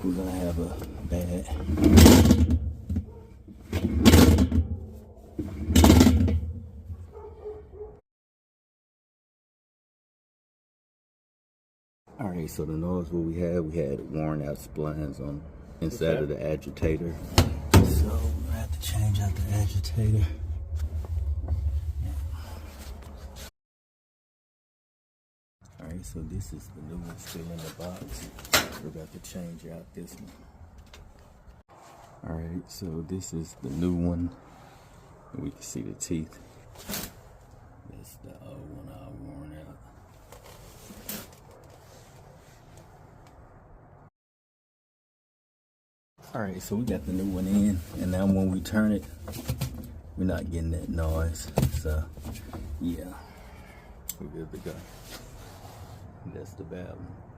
like we're gonna have a bad. All right, so the noise what we had worn out splines on inside of the agitator. So we're gonna have to change out the agitator. All right, so this is the new one still in the box. We're about to change out this one. All right, so this is the new one. We can see the teeth. That's the old one all worn out. All right, so we got the new one in, and now when we turn it, we're not getting that noise. So, yeah, we're good to go. That's the bad one.